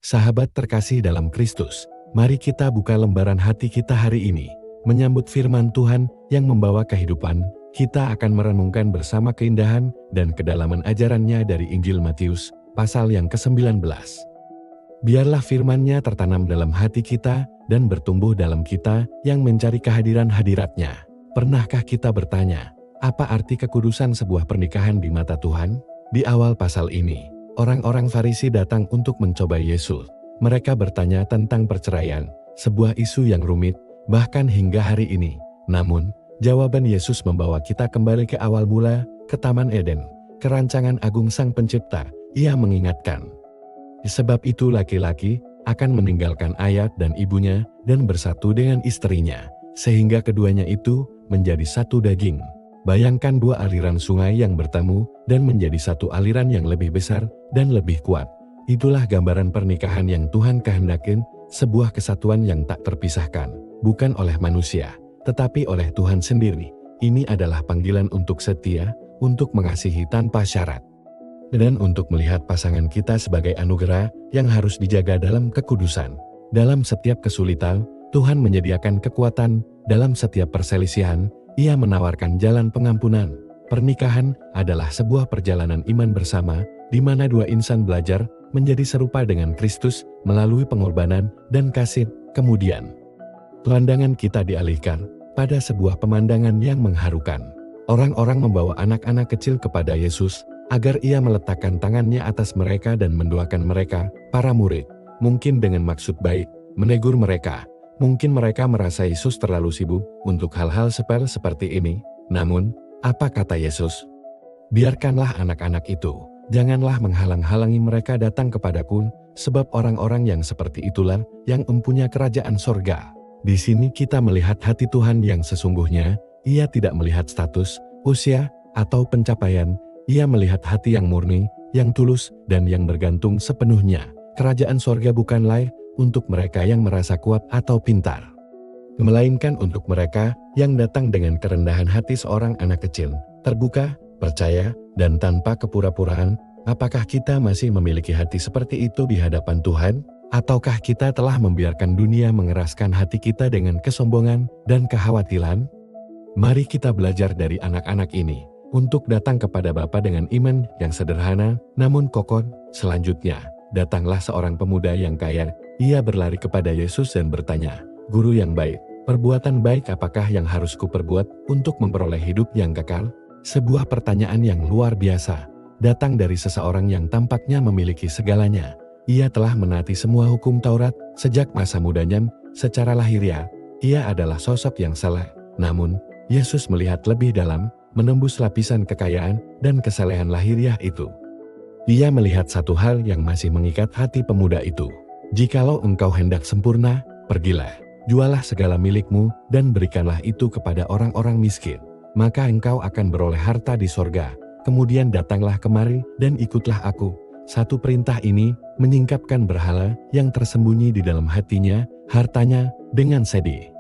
Sahabat terkasih dalam Kristus, mari kita buka lembaran hati kita hari ini, menyambut firman Tuhan yang membawa kehidupan. Kita akan merenungkan bersama keindahan dan kedalaman ajarannya dari Injil Matius, pasal yang ke-19. Biarlah firman-Nya tertanam dalam hati kita dan bertumbuh dalam kita yang mencari kehadiran hadirat-Nya. Pernahkah kita bertanya, apa arti kekudusan sebuah pernikahan di mata Tuhan? Di awal pasal ini, orang-orang Farisi datang untuk mencoba Yesus. Mereka bertanya tentang perceraian, sebuah isu yang rumit, bahkan hingga hari ini. Namun, jawaban Yesus membawa kita kembali ke awal mula, ke Taman Eden, ke rancangan agung Sang Pencipta. Ia mengingatkan, sebab itu laki-laki akan meninggalkan ayah dan ibunya dan bersatu dengan istrinya, sehingga keduanya itu menjadi satu daging. Bayangkan dua aliran sungai yang bertemu dan menjadi satu aliran yang lebih besar dan lebih kuat. Itulah gambaran pernikahan yang Tuhan kehendakin, sebuah kesatuan yang tak terpisahkan, bukan oleh manusia, tetapi oleh Tuhan sendiri. Ini adalah panggilan untuk setia, untuk mengasihi tanpa syarat, dan untuk melihat pasangan kita sebagai anugerah yang harus dijaga dalam kekudusan. Dalam setiap kesulitan, Tuhan menyediakan kekuatan. Dalam setiap perselisihan, Ia menawarkan jalan pengampunan. Pernikahan adalah sebuah perjalanan iman bersama, di mana dua insan belajar menjadi serupa dengan Kristus melalui pengorbanan dan kasih. Kemudian, pandangan kita dialihkan pada sebuah pemandangan yang mengharukan. Orang-orang membawa anak-anak kecil kepada Yesus, agar Ia meletakkan tangannya atas mereka dan mendoakan mereka, para murid. Mungkin dengan maksud baik, menegur mereka. Mungkin mereka merasa Yesus terlalu sibuk untuk hal-hal sepele seperti ini. Namun, apa kata Yesus? Biarkanlah anak-anak itu. Janganlah menghalang-halangi mereka datang kepadaku, sebab orang-orang yang seperti itulah yang mempunyai kerajaan sorga. Di sini kita melihat hati Tuhan yang sesungguhnya. Ia tidak melihat status, usia, atau pencapaian. Ia melihat hati yang murni, yang tulus, dan yang bergantung sepenuhnya. Kerajaan sorga bukanlah untuk mereka yang merasa kuat atau pintar, melainkan untuk mereka yang datang dengan kerendahan hati seorang anak kecil, terbuka, percaya, dan tanpa kepura-puraan. Apakah kita masih memiliki hati seperti itu di hadapan Tuhan? Ataukah kita telah membiarkan dunia mengeraskan hati kita dengan kesombongan dan kekhawatiran? Mari kita belajar dari anak-anak ini, untuk datang kepada Bapa dengan iman yang sederhana, namun kokoh. Selanjutnya, datanglah seorang pemuda yang kaya. Ia berlari kepada Yesus dan bertanya, "Guru yang baik, perbuatan baik apakah yang harus kuperbuat untuk memperoleh hidup yang kekal?" Sebuah pertanyaan yang luar biasa, datang dari seseorang yang tampaknya memiliki segalanya. Ia telah menaati semua hukum Taurat sejak masa mudanya. Secara lahiriah, ia adalah sosok yang saleh. Namun, Yesus melihat lebih dalam, menembus lapisan kekayaan dan kesalehan lahiriah itu. Ia melihat satu hal yang masih mengikat hati pemuda itu. "Jikalau engkau hendak sempurna, pergilah, jualah segala milikmu dan berikanlah itu kepada orang-orang miskin. Maka engkau akan beroleh harta di sorga. Kemudian datanglah kemari dan ikutlah aku." Satu perintah ini menyingkapkan berhala yang tersembunyi di dalam hatinya, hartanya, dengan sedih.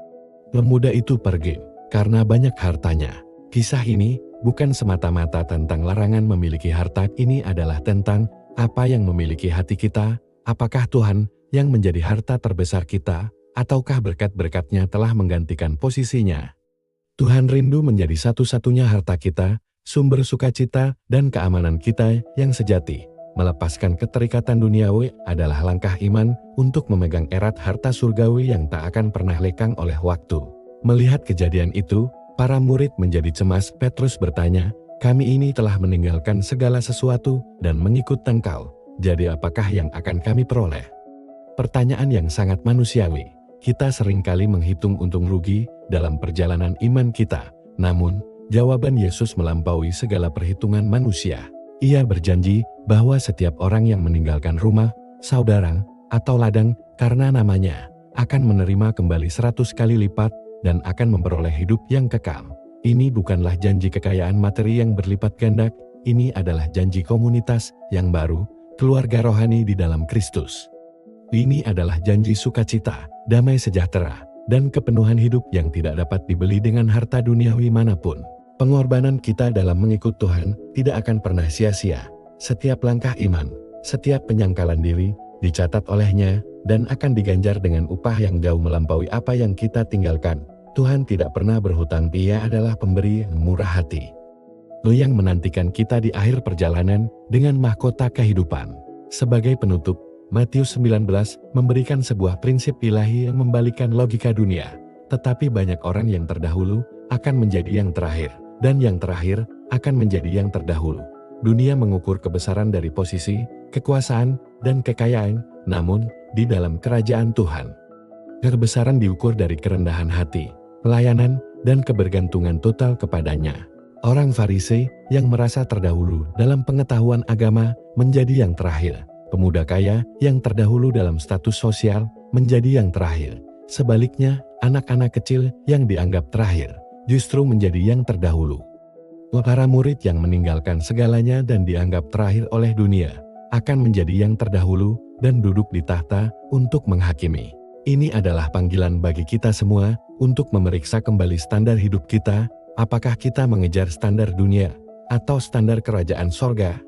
Pemuda itu pergi karena banyak hartanya. Kisah ini bukan semata-mata tentang larangan memiliki harta. Ini adalah tentang apa yang memiliki hati kita. Apakah Tuhan yang menjadi harta terbesar kita, ataukah berkat-berkat-Nya telah menggantikan posisinya? Tuhan rindu menjadi satu-satunya harta kita, sumber sukacita dan keamanan kita yang sejati. Melepaskan keterikatan duniawi adalah langkah iman untuk memegang erat harta surgawi yang tak akan pernah lekang oleh waktu. Melihat kejadian itu, para murid menjadi cemas. Petrus bertanya, "Kami ini telah meninggalkan segala sesuatu dan mengikut Engkau. Jadi apakah yang akan kami peroleh?" Pertanyaan yang sangat manusiawi. Kita seringkali menghitung untung rugi dalam perjalanan iman kita. Namun, jawaban Yesus melampaui segala perhitungan manusia. Ia berjanji bahwa setiap orang yang meninggalkan rumah, saudara, atau ladang karena namanya, akan menerima kembali 100 kali lipat dan akan memperoleh hidup yang kekal. Ini bukanlah janji kekayaan materi yang berlipat ganda. Ini adalah janji komunitas yang baru, keluarga rohani di dalam Kristus. Ini adalah janji sukacita, damai sejahtera, dan kepenuhan hidup yang tidak dapat dibeli dengan harta duniawi manapun. Pengorbanan kita dalam mengikut Tuhan tidak akan pernah sia-sia. Setiap langkah iman, setiap penyangkalan diri, dicatat olehnya, dan akan diganjar dengan upah yang jauh melampaui apa yang kita tinggalkan. Tuhan tidak pernah berhutang, Dia adalah pemberi yang murah hati, yang menantikan kita di akhir perjalanan dengan mahkota kehidupan. Sebagai penutup, Matius 19 memberikan sebuah prinsip ilahi yang membalikkan logika dunia. Tetapi banyak orang yang terdahulu akan menjadi yang terakhir, dan yang terakhir akan menjadi yang terdahulu. Dunia mengukur kebesaran dari posisi, kekuasaan, dan kekayaan, namun di dalam kerajaan Tuhan, kebesaran diukur dari kerendahan hati, pelayanan, dan kebergantungan total kepadanya. Orang Farisi yang merasa terdahulu dalam pengetahuan agama menjadi yang terakhir. Pemuda kaya yang terdahulu dalam status sosial menjadi yang terakhir. Sebaliknya, anak-anak kecil yang dianggap terakhir justru menjadi yang terdahulu. Para murid yang meninggalkan segalanya dan dianggap terakhir oleh dunia akan menjadi yang terdahulu dan duduk di tahta untuk menghakimi. Ini adalah panggilan bagi kita semua untuk memeriksa kembali standar hidup kita. Apakah kita mengejar standar dunia atau standar kerajaan sorga?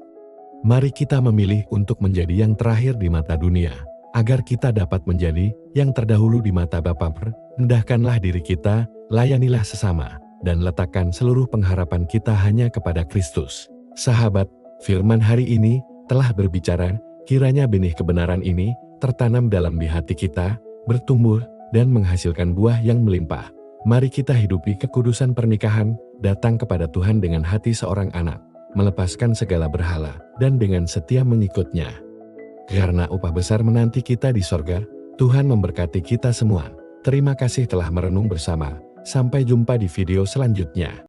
Mari kita memilih untuk menjadi yang terakhir di mata dunia, agar kita dapat menjadi yang terdahulu di mata Bapa. Rendahkanlah diri kita, layanilah sesama, dan letakkan seluruh pengharapan kita hanya kepada Kristus. Sahabat, firman hari ini telah berbicara, kiranya benih kebenaran ini tertanam dalam di hati kita, bertumbuh, dan menghasilkan buah yang melimpah. Mari kita hidupi kekudusan pernikahan, datang kepada Tuhan dengan hati seorang anak, melepaskan segala berhala, dan dengan setia mengikutnya. Karena upah besar menanti kita di sorga. Tuhan memberkati kita semua. Terima kasih telah merenung bersama. Sampai jumpa di video selanjutnya.